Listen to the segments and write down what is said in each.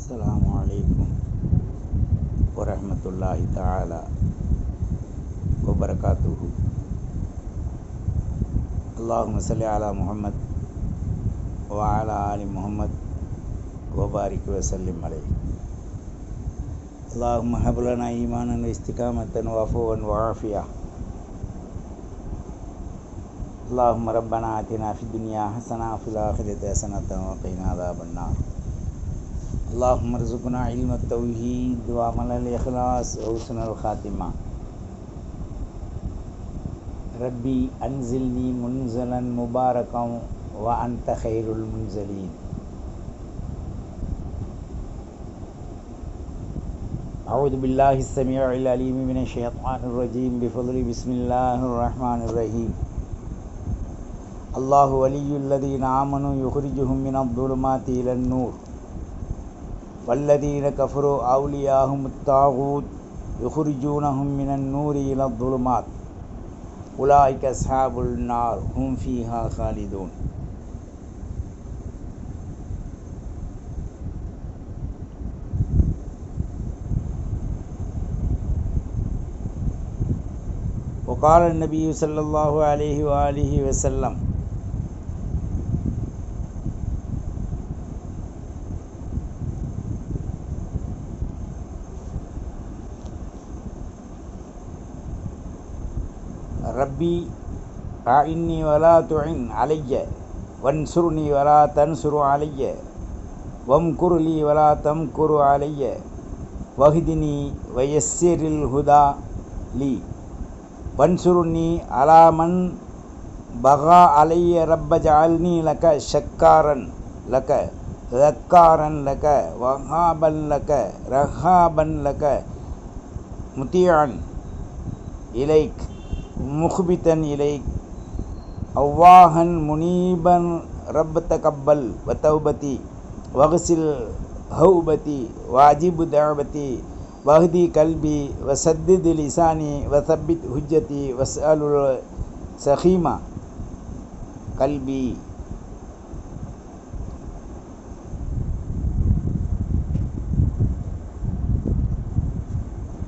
السلام عليكم ورحمة الله تعالى وبركاته. اللهم صل على محمد وعلى آل محمد وبارك وسلم عليه. اللهم هب لنا إيمانا واستقامة وعفوا وعافية. اللهم ربنا آتنا في الدنيا حسنة وفي الآخرة حسنة وقنا عذاب النار. اللهم ارزقنا علم التوحيد وعمل الإخلاص وحسن الخاتمة. ربي أنزلني منزلا مباركا وأنت خير المنزلين. أعوذ بالله السميع العليم من الشيطان الرجيم بفضل بسم الله الرحمن الرحيم. الله ولي الذين آمنوا يخرجهم من الظلمات إلى النور والذين كفروا أولياءهم الطاغوت يخرجونهم من النور إلى الظلمات أولئك أصحاب النار هم فيها خالدون. وقال النبي صلى الله عليه وآله وسلم: ربي أعني ولا تعن علي وانصرني ولا تنصر علي وامكر لي ولا تمكر علي واهدني ويسر الهدى لي وانصرني على من بغى علي. رب اجعلني لك شكارا لك ذكارا لك وهابا لك رهابا لك مطيعا إليك مخبتا إليك أواها منيبا. رب تقبل وتوبتي واغسل هوبتي واجب دعوتي واهدي قلبي وسدد لساني وثبت حجتي واسأل سخيمة قلبي.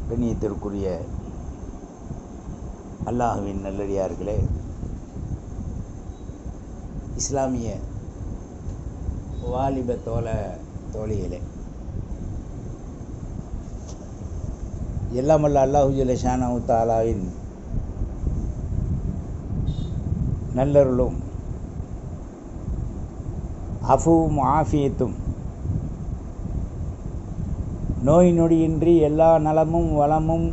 கண்ணியத்திற்குரிய அல்லாஹ்வின் நல்லடியார்களே, இஸ்லாமிய வாலிப தோழிகளே, எல்லாமல்ல அல்லாஹு ஜல்ல ஷானஹு தஆலாவின் நல்லருளும் அஃபுவும் ஆஃபியத்தும் நோய் நொடியின்றி எல்லா நலமும் வளமும்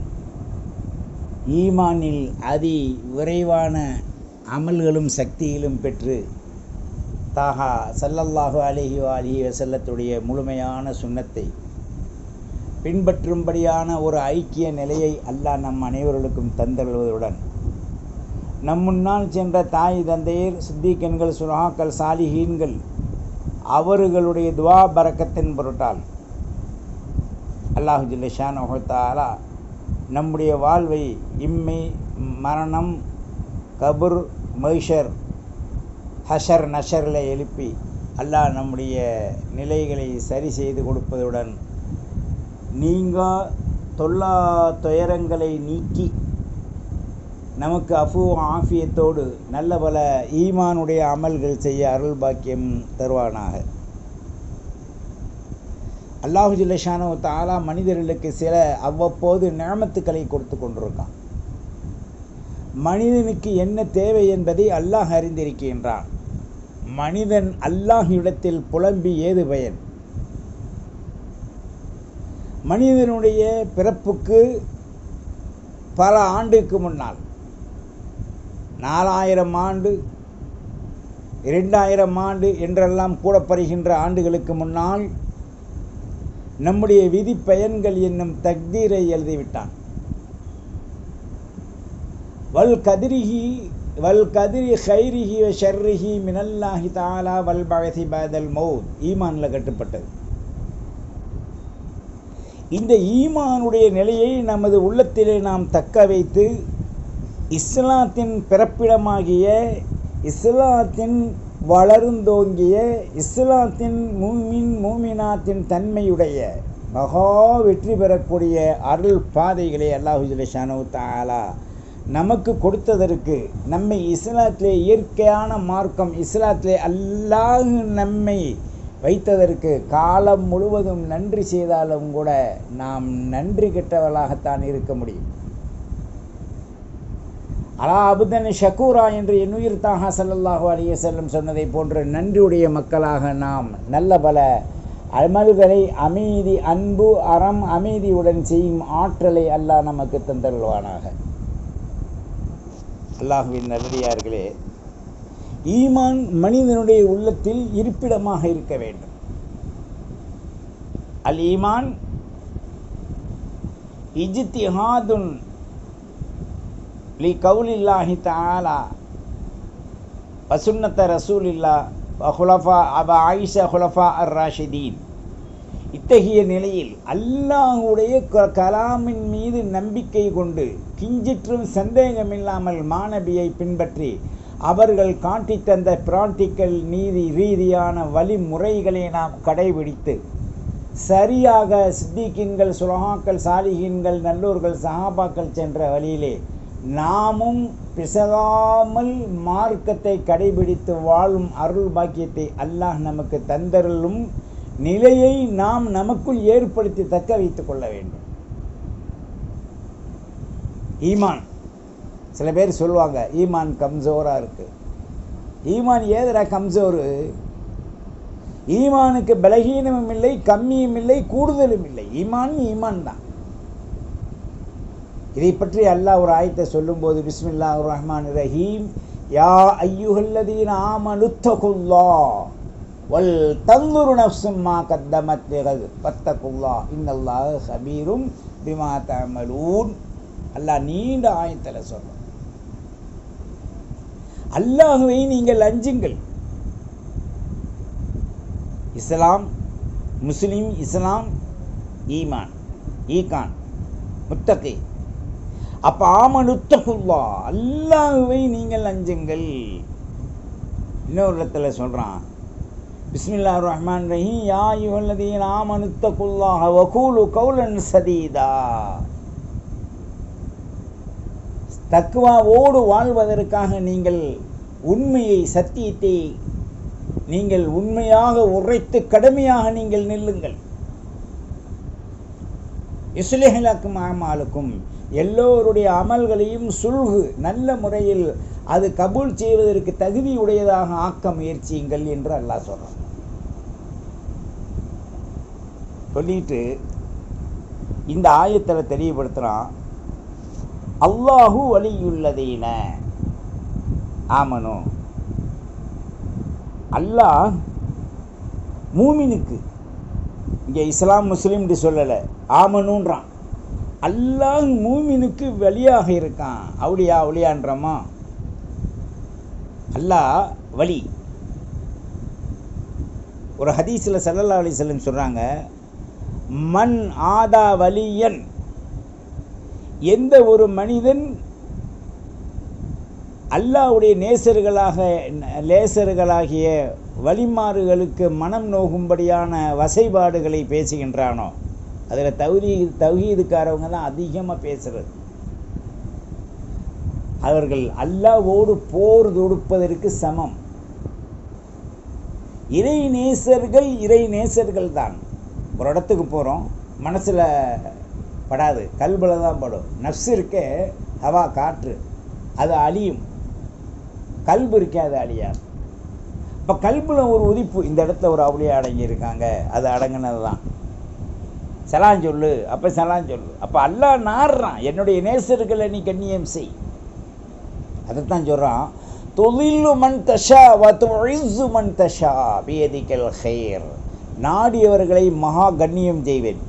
ஈமானில் அதி விரைவான அமல்களும் சக்தியிலும் பெற்று தாஹா ஸல்லல்லாஹு அலைஹி வஸல்லத்துடைய முழுமையான சுன்னத்தை பின்பற்றும்படியான ஒரு ஐக்கிய நிலையை அல்லாஹ் நம் அனைவர்களுக்கும் தந்தருள்வதுடன் நம் முன்னால் சென்ற தாய் தந்தையர் சித்திகன்கள் சுஹாக்கள் சாலிஹீன்கள் அவர்களுடைய துவா பரக்கத்தின் பொருட்டால் அல்லாஹு ஜல்ல ஷானஹு தஆலா நம்முடைய வாழ்வை இம்மை மரணம் கபுர் மைஷர் ஹஷர் நஷரில் எழுப்பி அல்லாஹ் நம்முடைய நிலைகளை சரி செய்து கொடுப்பதுடன் நீங்கா தொல்லா துயரங்களை நீக்கி நமக்கு அஃபு ஆஃபியத்தோடு நல்ல பல ஈமானுடைய அமல்கள் செய்ய அருள் பாக்கியம் தருவானாக. அல்லாஹு ஜல்ல ஷானஹு தஆலா மனிதர்களுக்கு சில அவ்வப்போது நிஅமத்துக்களை கொடுத்து கொண்டிருக்கான். மனிதனுக்கு என்ன தேவை என்பதை அல்லாஹ் அறிந்திருக்கின்றான். மனிதன் அல்லாஹ்விடத்தில் புலம்பி ஏது பயன்? மனிதனுடைய பிறப்புக்கு பல ஆண்டுக்கு முன்னால் 4000 ஆண்டு 2000 ஆண்டு என்றெல்லாம் கூடப்படுகின்ற ஆண்டுகளுக்கு முன்னால் நம்முடைய விதி பயன்கள் என்னும் தக்தீரை எழுதிவிட்டான். வல் கதிரி ஹைரிஹி வ ஷர்ரிஹி மினல்லாஹி தஆலா வல் பஅஸி பஅதல் மௌத். ஈமானில் கட்டுப்பட்டது. இந்த ஈமானுடைய நிலையை நமது உள்ளத்திலே நாம் தக்க வைத்து இஸ்லாத்தின் பிறப்பிடமாகிய இஸ்லாத்தின் வளர்ந்தோங்கிய இஸ்லாத்தின் மூமினாத்தின் தன்மையுடைய மகா வெற்றி பெறக்கூடிய அருள் பாதைகளை அல்லாஹு ஜல்லஷானஹு தஆலா நமக்கு கொடுத்ததற்கு, நம்மை இஸ்லாத்திலே இயற்கையான மார்க்கம் இஸ்லாத்திலே அல்லாஹ் நம்மை வைத்ததற்கு காலம் முழுவதும் நன்றி செய்தாலும் கூட நாம் நன்றி கெட்டவர்களாகத்தான் இருக்க முடியும். அலா அபுதன் ஷக்கூரா என்று என்னுயிர் தாஹா ஸல்லல்லாஹு அலைஹி வஸல்லம் சொன்னதை போன்ற நன்றியுடைய மக்களாக நாம் நல்ல பல அமல்களை அமைதி, அன்பு, அறம், அமைதியுடன் செய்யும் ஆற்றலை அல்லாஹ் நமக்கு தந்தருள்வானாக. அல்லாஹுவின் நல்லடியார்களே, ஈமான் மனிதனுடைய உள்ளத்தில் இருப்பிடமாக இருக்க வேண்டும். அல் ஈமான் இஜ்திஹாதுன் லி கௌலில்லாஹி தஆலா வ சுன்னத ரசூலில்லாஹ் வ ஹுலஃபா அபா ஆயிஷா ஹுலஃபா அர் ராஷிதீன். இத்தகைய நிலையில் அல்லாஹ்வுடைய கலாமின் மீது நம்பிக்கை கொண்டு கிஞ்சிற்றும் சந்தேகமில்லாமல் மாநபியை பின்பற்றி அவர்கள் காட்டி தந்த பிராக்டிக்கல் நீதி ரீதியான வழிமுறைகளை நாம் கடைபிடித்து சரியாக சித்திகீன்கள், சுலஹாக்கள், சாலிஹீன்கள், நல்லோர்கள், சஹாபாக்கள் சென்ற வழியிலே நாமும் பிசகாமல் மார்க்கத்தை கடைபிடித்து வாழும் அருள் பாக்கியத்தை அல்லாஹ் நமக்கு தந்தருளும் நிலையை நாம் நமக்குள் ஏற்படுத்தி தக்க வைத்துக் கொள்ள வேண்டும். ஈமான், சில பேர் சொல்லுவாங்க ஈமான் கம்சோராக இருக்கு. ஈமான் ஏதரா கம்சோரு? ஈமானுக்கு பலகீனமும் இல்லை, கம்மியும் இல்லை, கூடுதலும் இல்லை. ஈமான் தான். இதை பற்றி அல்லாஹ் ஒரு ஆயத்தை சொல்லும்போது பிஸ்மில்லாஹிர் ரஹ்மானிர் ரஹீம், யா அய்யுஹல்லதீன ஆமனுத்தகுல்லாஹ் வல் தன்துரு நஃப்சும் மா கத்தமத் லிகத் வத்தகுல்லாஹ் இன்னல்லாஹ ஹபீரும் பிமா தஅமலூன். அல்லாஹ் நீண்ட ஆயத்தில் சொல்றான், அல்லாஹ்வை நீங்கள் அஞ்சுங்கள். இஸ்லாம், முஸ்லிம், இஸ்லாம், ஈமான், ஈகான், முத்தகி. அப்போ ஆமனுத்தகுல்லா, அல்லாஹ்வை நீங்கள் அஞ்சுங்கள். இன்னொரு இடத்துல சொல்கிறான், பிஸ்மில்லாஹிர் ரஹ்மானிர் ரஹீம், யா அய்யுஹல்லதீன ஆமனுத்தகுல்லாஹ வகூலு கௌலன் சதீதா. தக்வாவோடு வாழ்வதற்காக நீங்கள் உண்மையை, சத்தியத்தை நீங்கள் உண்மையாக உரைத்து கடுமையாக நீங்கள் நில்லுங்கள். யுஸ்லிஹ் லக்கும் அமாலுக்கும், எல்லோருடைய அமல்களையும் சுல்ஹு, நல்ல முறையில் அது கபூல் செய்வதற்கு தகுதி உடையதாக ஆக்க முயற்சியுங்கள் என்று அல்லாஹ் சொல்றான். சொல்லிட்டு இந்த ஆயத்தில் தெரியப்படுத்துறான், அல்லாஹு வலியுள்ளதீன ஆமனு. அல்லாஹ் மூமினுக்கு, இங்கே இஸ்லாம் முஸ்லீம் சொல்லலை, ஆமனுன்றான். அல்லாஹ் மூமினுக்கு வலியாக இருக்கான். அவளியான்றமா? அல்லாஹ் வலி. ஒரு ஹதீஸில் ஸல்லல்லாஹு அலைஹி வஸல்லம் சொல்கிறாங்க, மன் ஆதா வலியன், எந்த ஒரு மனிதன் அல்லாஹ்வுடைய நேசர்களாகிய வழிமாறுகளுக்கு மனம் நோகும்படியான வசைபாடுகளை பேசுகின்றானோ, அதில் தௌஹீதுக்காரவங்க தான் அதிகமாக பேசுகிறது. அவர்கள் அல்லாஹ்வோடு போர் தொடுப்பதற்கு சமம். இறை நேசர்கள் தான். ஒரு இடத்துக்கு போகிறோம், மனசில் படாது, கல்பில் தான் படும். நஃப்ஸ் இருக்கே, ஹவா, காற்று, அது அழியும். கல்பு இருக்கே, அது அழியாது. இப்போ கல்பில் ஒரு உதிப்பு, இந்த இடத்துல ஒரு அவளியாக அடங்கியிருக்காங்க, அது அடங்கினது தான். சலான் சொல்லு, அப்போ சலான் சொல்லு. அப்போ அல்லாஹ் நாடுறான், என்னுடைய நேசர்களை நீ கண்ணியம் செய். அதைத்தான் சொல்கிறான், தொழிலு மன் தஷா வதுஇஸ்ஸு மன் தஷா பியதிகல் கைர். நாடியவர்களை மகா கண்ணியம் செய்வேன்,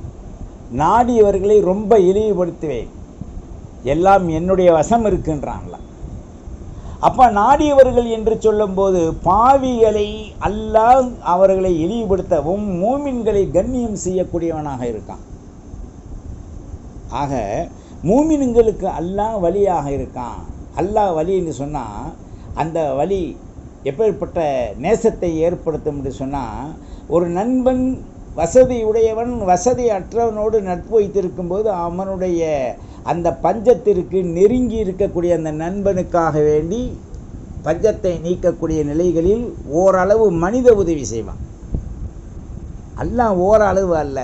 நாடியவர்களை ரொம்ப இழிவுபடுத்துவேன், எல்லாம் என்னுடைய வசம் இருக்குன்றான்ல. அப்போ நாடியவர்கள் என்று சொல்லும்போது பாவிகளை அல்லாஹ் அவர்களை இழிவுபடுத்தவும் மூமின்களை கண்ணியம் செய்யக்கூடியவனாக இருக்கான். ஆக மூமின்களுக்கு அல்லாஹ் வலியாக இருக்கான். அல்லாஹ் வலி என்று சொன்னால் அந்த வலி எப்பேற்பட்ட நேசத்தை ஏற்படுத்தும் என்று சொன்னால், ஒரு நண்பன் வசதியுடையவன் வசதி அற்றவனோடு நட்பு வைத்திருக்கும்போது அவனுடைய அந்த பஞ்சத்திற்கு நெருங்கி இருக்கக்கூடிய அந்த நண்பனுக்காக வேண்டி பஞ்சத்தை நீக்கக்கூடிய நிலைகளில் ஓரளவு மனித உதவி செய்வான். அல்லாஹ் ஓரளவு அல்ல,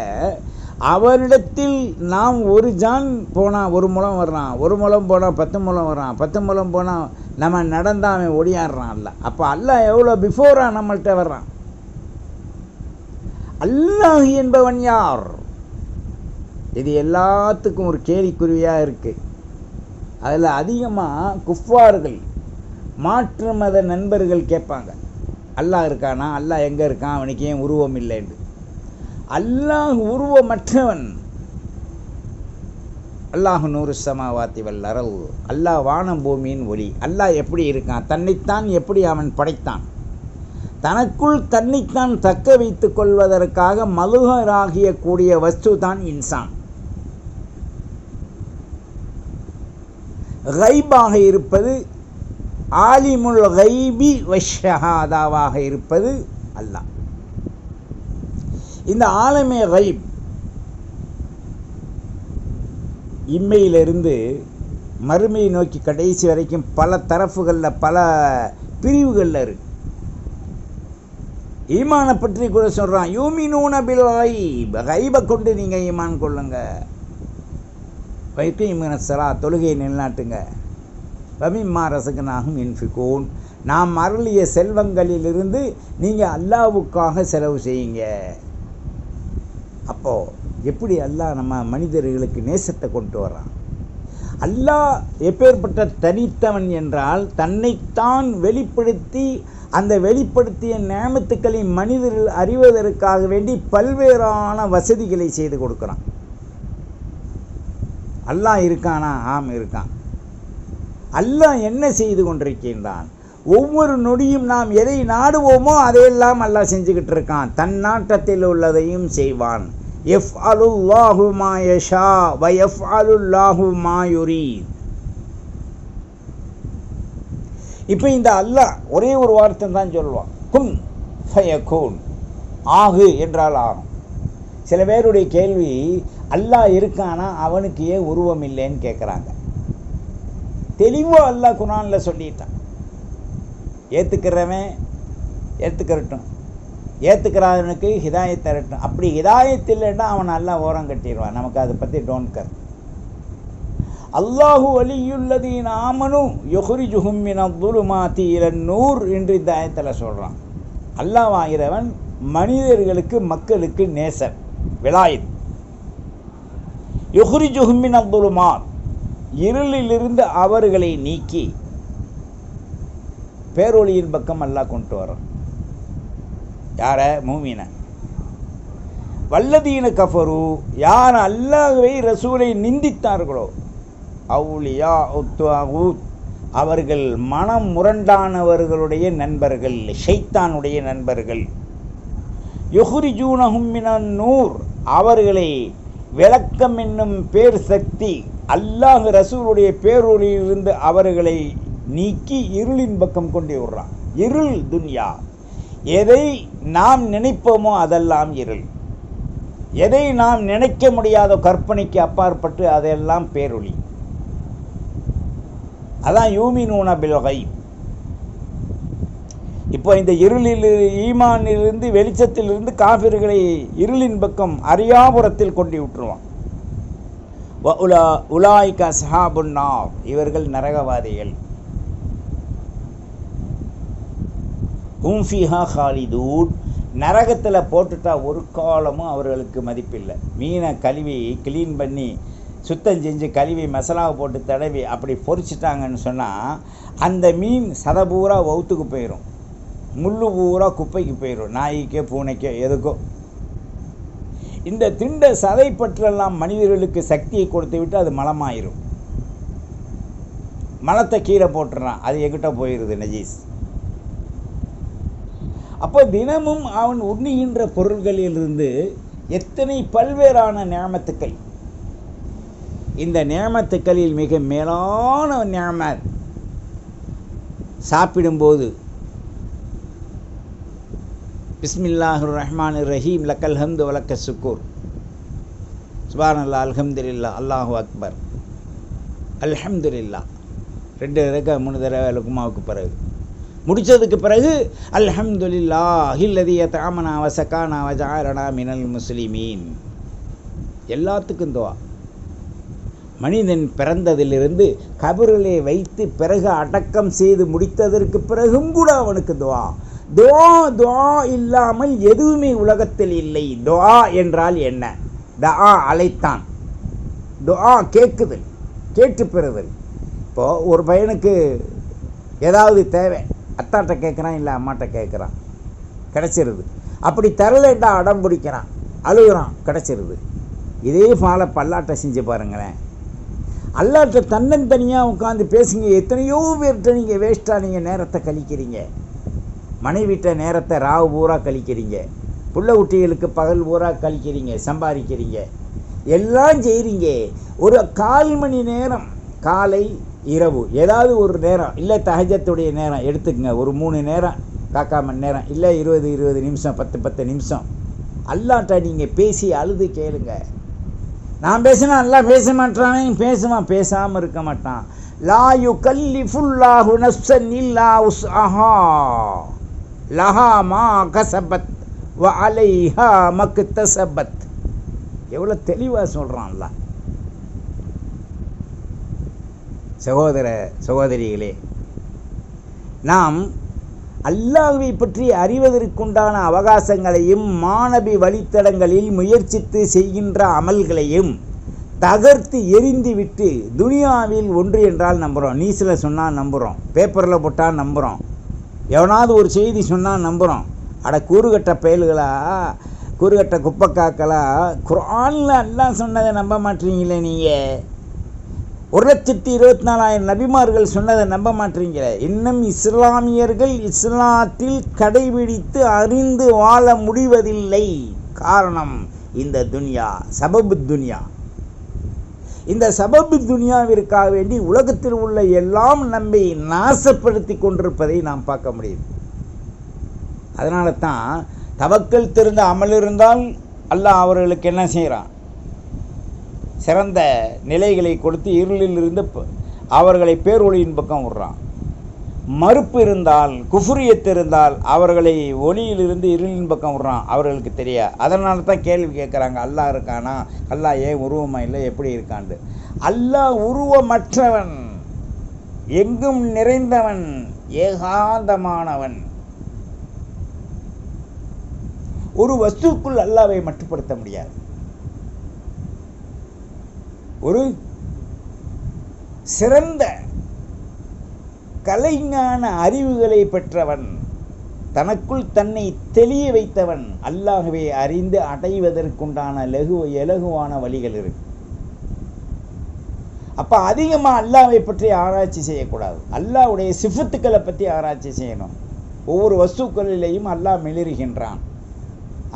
அவனிடத்தில் நாம் ஒரு ஜான் போனால் 1 முழம் வர்றான், 1 முழம் போனால் 10 முழம் வர்றான், 10 முழம் போனால் நம்ம நடந்தால் அவன் ஒடியாடுறான். அல்ல அப்போ அல்லாஹ் எவ்வளோ பிஃபோராக நம்மள்கிட்ட வர்றான். அல்லாஹ் என்பவன் யார்? இது எல்லாத்துக்கும் ஒரு கேள்விக்குறியாக இருக்குது. அதில் அதிகமாக குஃபார்கள், மாற்று மத நண்பர்கள் கேட்பாங்க, அல்லாஹ் இருக்கானா, அல்லாஹ் எங்கே இருக்கான், அவனுக்கு ஏன் உருவம் இல்லைன்னு. அல்லாஹ் உருவமற்றவன். அல்லாஹ் நூறு சமாவாத்தி வல் அரல், அல்லாஹ் வானம் பூமியின் ஒளி. அல்லாஹ் எப்படி இருக்கான்? தன்னைத்தான் எப்படி அவன் படைத்தான்? தனக்குள் தன்னைத்தான் தக்க வைத்துக் கொள்வதற்காக மலுகராகிய கூடிய வஸ்து தான் இன்சான். கைபாக இருப்பது, ஆலிமுல் கைபி வஷ்ஷஹாதாவாக இருப்பது அல்லாஹ். இந்த ஆலமே கைப் இம்மையிலிருந்து மறுமையை நோக்கி கடைசி வரைக்கும் பல தரப்புகளில் பல பிரிவுகளில் இருக்கு. ஈமானை பற்றி கூட சொல்கிறான், யூமினூன பில் கைப், கைபை கொண்டு நீங்கள் ஈமான் கொள்ளுங்க. வைத்தீமுன ஸலா, தொழுகையை நிலைநாட்டுங்க. வமிம்மா ரஸக்னாஹும் யுன்ஃபிகூன், நாம் அருளிய செல்வங்களிலிருந்து நீங்கள் அல்லாஹ்வுக்காக செலவு செய்யுங்க. அப்போது எப்படி அல்லாஹ் நம்ம மனிதர்களுக்கு நேசத்தை கொண்டு வர்றான்? அல்லாஹ் எப்பேற்பட்ட தனித்தவன் என்றால், தன்னைத்தான் வெளிப்படுத்தி அந்த வெளிப்படுத்திய நியமத்துக்களை மனிதர்கள் அறிவதற்காக வேண்டி பல்வேறான வசதிகளை செய்து கொடுக்குறான். அல்லாஹ் இருக்கானா? ஆம் இருக்கான். அல்லாஹ் என்ன செய்து கொண்டிருக்கின்றான்? ஒவ்வொரு நொடியும் நாம் எதை நாடுவோமோ அதையெல்லாம் அல்லாஹ் செஞ்சுக்கிட்டு இருக்கான். தன் நாட்டத்தில் உள்ளதையும் செய்வான். யஃப்அலுல்லாஹு மா யஷா வ யஃப்அலுல்லாஹு மா யுரீத். இப்போ இந்த அல்லாஹ் ஒரே ஒரு வார்த்தை தான் சொல்லுவான், குன் ஃபயகூன், ஆகு என்றால் ஆகும். சில பேருடைய கேள்வி, அல்லாஹ் இருக்கானா, அவனுக்கு ஏன் உருவம் இல்லைன்னு கேட்குறாங்க. தெளிவாக அல்லாஹ் குர்ஆனில் சொல்லிட்டான். ஏற்றுக்கிறவன் ஏற்றுக்கிறட்டும், ஏற்றுக்கிறாதவனுக்கு ஹிதாயத் தரட்டும். அப்படி ஹிதாயத் இல்லைன்னா அவன் அல்லாஹ் ஓரம் கட்டிடுவான். நமக்கு அதை பற்றி டோன்ட் கர். அல்லாஹு வலியுல்லதீன ஆமனு யுஹ்ரிஜுஹும் மினல்-ظுலுமாத்தி இலன்-நூர் என்று இந்த ஆயத்தில் சொல்கிறான். அல்லாஹ் ஆகிறவன் மனிதர்களுக்கு மக்களுக்கு நேசன், விலாயித். யுஹ்ரிஜுஹும் மினல்-ظுலுமாத், இருளிலிருந்து அவர்களை நீக்கி பேரொளியின் பக்கம் அல்லாஹ் கொண்டு வரான். யார? மூமின. வல்லதீன கஃபரு, யார் அல்லாஹ்வை ரசூலை நிந்தித்தார்களோ, அவுலியா உத்வாகூத், அவர்கள் மனம் முரண்டானவர்களுடைய நண்பர்கள், ஷைத்தானுடைய நண்பர்கள். யுஹ்ரிஜூனஹும் மினன்-நூர், அவர்களை விளக்கம் என்னும் பேர் சக்தி அல்லாஹ் ரசூலுடைய பேரொளியிலிருந்து அவர்களை நீக்கி இருளின் பக்கம் கொண்டு விடுறான். இருள் துன்யா. எதை நாம் நினைப்போமோ அதெல்லாம் இருள். எதை நாம் நினைக்க முடியாத கற்பனைக்கு அப்பாற்பட்டு அதெல்லாம் பேரொளி. அதான் யூமினூன பில் கைப். இப்போ இந்த இருளில், ஈமானிலிருந்து வெளிச்சத்திலிருந்து காஃபிர்களை இருளின் பக்கம் அறியாபுரத்தில் கொண்டு விட்டுருவான். உலாயிக அஸ்ஹாபுன் நார், இவர்கள் நரகவாதிகள். ஹும் ஃபீஹா காலிதூன், நரகத்தில் போட்டுட்டா ஒரு காலமும் அவர்களுக்கு மதிப்பில்லை. மீனை கழுவி க்ளீன் பண்ணி சுத்தம் செஞ்சு கழுவி மசாலாவை போட்டு தடவி அப்படி பொரிச்சிட்டாங்கன்னு சொன்னால் அந்த மீன் சதை பூரா வவுத்துக்கு போயிடும், முள்ளு பூரா குப்பைக்கு போயிடும், நாய்க்கோ பூனைக்கோ எதுக்கோ. இந்த திண்ட சதை பற்றெல்லாம் மனிதர்களுக்கு சக்தியை கொடுத்து விட்டு அது மலமாயிரும். மலத்தை கீழே போட்டுறான், அது எங்கிட்ட போயிடுது நஜீஸ். அப்போ தினமும் அவன் உண்ணுகின்ற பொருள்களிலிருந்து எத்தனை பல்வேறான நியமத்துக்கள். இந்த நியமத்துக்களில் மிக மேலான நியமத், சாப்பிடும்போது பிஸ்மில்லாஹிர் ரஹ்மானிர் ரஹீம் லக்கல் ஹம்து வலக்க சுக்கூர் சுப்ஹானல்லாஹ் அல்ஹம்துலில்லாஹ் அல்லாஹு அக்பர் அல்ஹம்துலில்லாஹ் 2 தடவை 3 தடவை லுக்மாவுக்கு பிறகு முடித்ததுக்கு பிறகு அல்ஹம்துலில்லாஹ் இல்லதி அத்அமனா வ ஸகானா வ ஜஅலனா மினல் முஸ்லிமீன். எல்லாத்துக்கும் துஆ. மனிதன் பிறந்ததிலிருந்து கபரிலே வைத்து பிறகு அடக்கம் செய்து முடித்ததற்கு பிறகும் கூட அவனுக்கு துஆ. துஆ இல்லாமல் எதுவுமே உலகத்தில் இல்லை. துஆ என்றால் என்ன? துஆ அழைத்தான், துஆ கேட்குதல், கேட்டு பெறுதல். இப்போது ஒரு பையனுக்கு ஏதாவது தேவை, அத்தாட்ட கேட்குறான் இல்லை அம்மாட்ட கேட்குறான், கிடச்சிருது. அப்படி தரலைட்டா அடம் பிடிக்கிறான், அழுகுறான், கிடச்சிருது. இதே ஃபாலை பல்லாட்டை செஞ்சு பாருங்களேன். அல்லாட்ட தன்னந்தனியாக உட்காந்து பேசுங்க. எத்தனையோ பேர்கிட்ட நீங்கள் வேஸ்ட்டாக நீங்கள் நேரத்தை கழிக்கிறீங்க. மனைவிட்ட நேரத்தை ராவு பூரா கழிக்கிறீங்க, புள்ள குட்டிகளுக்கு பகல் பூரா கழிக்கிறீங்க, சம்பாதிக்கிறீங்க, எல்லாம் செய்கிறீங்க. ஒரு 1/4 மணி நேரம் காலை இரவு ஏதாவது ஒரு நேரம், இல்லை தஹஜத்துடைய நேரம் எடுத்துக்கங்க, ஒரு 3 நேரம், 4 மணி நேரம், இல்லை 20 நிமிஷம், 10 நிமிஷம் அல்லாட்ட நீங்கள் பேசி அழுது கேளுங்க. நான் பேசினா அல்லா பேச மாட்டானே, பேசுவான், பேசாமல் இருக்க மாட்டான். லா யுகல்லிஃபுல்லாஹு நஃப்ஸன் இல்லா உஸ்அஹா லஹா மா கஸபத் வ அலைஹா மக்தஸபத். எவ்வளோ தெளிவாக சொல்கிறான் அல்லாஹ். சகோதர சகோதரிகளே, நாம் அல்லாஹ்வை பற்றி அறிவதற்குண்டான அவகாசங்களையும் மாணவி வழித்தடங்களில் முயற்சித்து செய்கின்ற அமல்களையும் தகர்த்து எரிந்து விட்டு துனியாவில் ஒன்று என்றால் நம்புகிறோம். நியூஸில் சொன்னால் நம்புகிறோம், பேப்பரில் போட்டால் நம்புகிறோம், எவனாவது ஒரு செய்தி சொன்னால் நம்புகிறோம். அட கூறுகட்ட பயல்களா, கூறுகட்ட குப்பைக்காக்களா, குர்ஆனில் அல்லாஹ் சொன்னதை நம்ப மாட்டீங்களே நீங்கள். 1,24,000 நபிமார்கள் சொன்னதை நம்ப மாட்டீங்களே. இன்னும் இஸ்லாமியர்கள் இஸ்லாத்தில் கடைபிடித்து அறிந்து வாழ முடிவதில்லை. காரணம் இந்த துனியா, சபபு துனியா. இந்த சபபு துனியாவிற்காக வேண்டி உலகத்தில் உள்ள எல்லாம் நம்மை நாசப்படுத்தி கொண்டிருப்பதை நாம் பார்க்க முடியும். அதனால தான் தவக்கல் தெரிந்த அமல் இருந்தால் அல்லாஹ் அவர்களுக்கு என்ன செய்கிறான்? சிறந்த நிலைகளை கொடுத்து இருளில் இருந்து அவர்களை பேரொளியின் பக்கம் விடுறான். மறுப்பு இருந்தால், குஃப்ரியத் இருந்தால் அவர்களை ஒளியிலிருந்து இருளின் பக்கம் விடுறான். அவர்களுக்கு தெரியாது. அதனால தான் கேள்வி கேட்குறாங்க, அல்லாஹ் இருக்கானா, அல்லாஹ் ஏன் உருவமாக இல்லை, எப்படி இருக்காண்டு. அல்லாஹ் உருவமற்றவன், எங்கும் நிறைந்தவன், ஏகாந்தமானவன். ஒரு வஸ்துக்குள் அல்லாஹ்வை மட்டுப்படுத்த முடியாது. ஒரு சிறந்த கலைஞான அறிவுகளை பெற்றவன், தனக்குள் தன்னை தெளிய வைத்தவன், அல்லாஹ்வை அறிந்து அடைவதற்குண்டான இலகுவான வழிகள் இருக்கு. அப்போ அதிகமாக அல்லாஹ்வை பற்றி ஆராய்ச்சி செய்யக்கூடாது. அல்லாஹ்வுடைய சிஃபத்துக்களை பற்றி ஆராய்ச்சி செய்யணும். ஒவ்வொரு வஸ்துக்களிலேயும் அல்லாஹ் மிளிர்கின்றான்.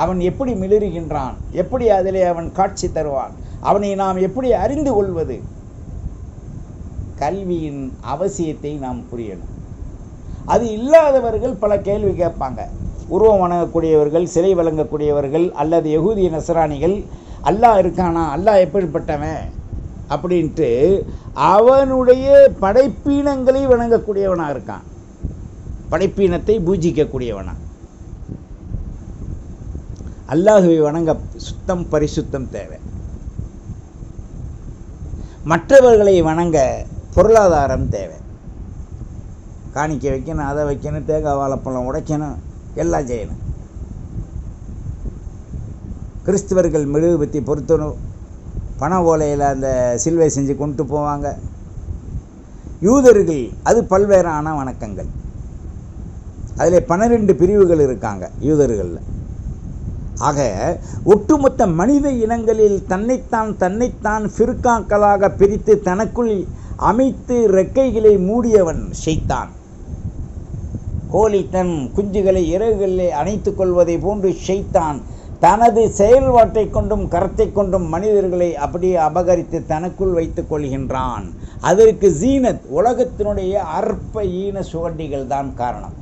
அவன் எப்படி மிளிர்கின்றான், எப்படி அதிலே அவன் காட்சி தருவான், அவனை நாம் எப்படி அறிந்து கொள்வது? கல்வியின் அவசியத்தை நாம் புரியணும். அது இல்லாதவர்கள் பல கேள்வி கேட்பாங்க. உருவம் வணங்கக்கூடியவர்கள், சிலை வழங்கக்கூடியவர்கள், அல்லது யகூதிய நஸ்ரானிகள் அல்லாஹ் இருக்கானா, அல்லாஹ் எப்படிப்பட்டவன் அப்படின்ட்டு அவனுடைய படைப்பீனங்களை வணங்கக்கூடியவனாக இருக்கான். படைப்பீனத்தை பூஜிக்கக்கூடியவனா. அல்லாஹுவை வணங்க சுத்தம் பரிசுத்தம் தேவை. மற்றவர்களை வணங்க பொருளாதாரம் தேவை. காணிக்க வைக்கணும், அதை வைக்கணும், தேங்காய் வாழைப்பழம் உடைக்கணும், எல்லாம் செய்யணும். கிறிஸ்தவர்கள் மெழுகுபத்தி பொருத்தணும், பண ஓலையில் அந்த சிலுவை செஞ்சு கொண்டு போவாங்க. யூதர்கள் அது பல்வேறான வணக்கங்கள். அதில் 12 பிரிவுகள் இருக்காங்க யூதர்களில். ஆக ஒட்டுமொத்த மனித இனங்களில் தன்னைத்தான் ஃபிர்காக்களாக பிரித்து தனக்குள் அமைத்து ரெக்கைகளை மூடியவன் ஷைத்தான். கோழி தன் குஞ்சுகளை இறகுகளிலே அணைத்து கொள்வதை போன்று ஷைத்தான் தனது செயல்பாட்டை கொண்டும் கரத்தை கொண்டும் மனிதர்களை அப்படியே அபகரித்து தனக்குள் வைத்துக் கொள்கின்றான். அதற்கு ஜீனத், உலகத்தினுடைய அற்ப ஈன சுவண்டிகள் தான் காரணம்.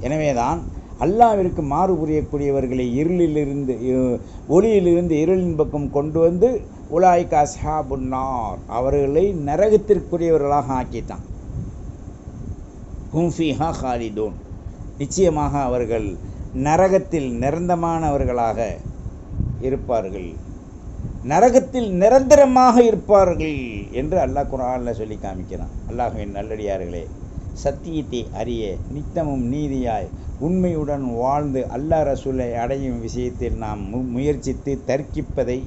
எனவேதான் அல்லாஹ்விற்கு மாறு புரியக்கூடியவர்களை ஒளியிலிருந்து இருளின் பக்கம் கொண்டு வந்து உலாய்க அஸ்ஹாபுன்னார், அவர்களை நரகத்திற்குரியவர்களாக ஆக்கிட்டான். ஹும் ஃபீஹா காலிதூன், நிச்சயமாக அவர்கள் நரகத்தில் நிரந்தரமானவர்களாக இருப்பார்கள், நரகத்தில் நிரந்தரமாக இருப்பார்கள் என்று அல்லாஹ் குர்ஆனில் சொல்லி காமிக்கிறான். அல்லாஹ்வின் நல்லடியார்களே, சத்தியத்தை அறிய நித்தமும் நீதியாய் உண்மையுடன் வாழ்ந்து அல்லாஹ் ரசூலை அடையும் விஷயத்தில் நாம் முயற்சித்து தர்க்கிப்பதை,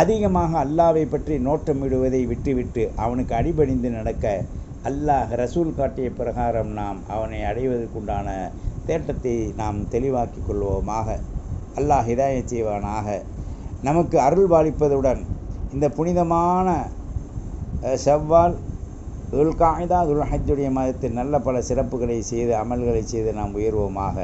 அதிகமாக அல்லாஹ்வை பற்றி நோட்டமிடுவதை விட்டுவிட்டு அவனுக்கு அடிபணிந்து நடக்க அல்லாஹ் ரசூல் காட்டிய பிரகாரம் நாம் அவனை அடைவதற்குண்டான தேட்டத்தை நாம் தெளிவாக்கி கொள்வோமாக. அல்லாஹ் ஹிதாயத் செய்வானாக. நமக்கு அருள் பாலிப்பதுடன் இந்த புனிதமான ஷவ்வால், துல்காயிதா, துல்ஹஜ்ஜுடைய மாதத்தில் நல்ல பல சிறப்புகளை செய்து அமல்களை செய்து நாம் உயர்வோமாக.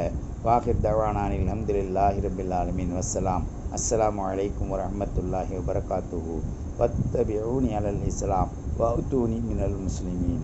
வாஹிர் தவானானில் அல்ஹம்துலில்லாஹி ரப்பில் ஆலமீன். வஸ்ஸலாம். அஸ்ஸலாமு அலைக்கும் வரஹ்மத்துல்லாஹி வபரகாத்துஹு. வத்தபிஊனி அலல் இஸ்லாம் வஅத்தூனி மினல் முஸ்லிமீன்.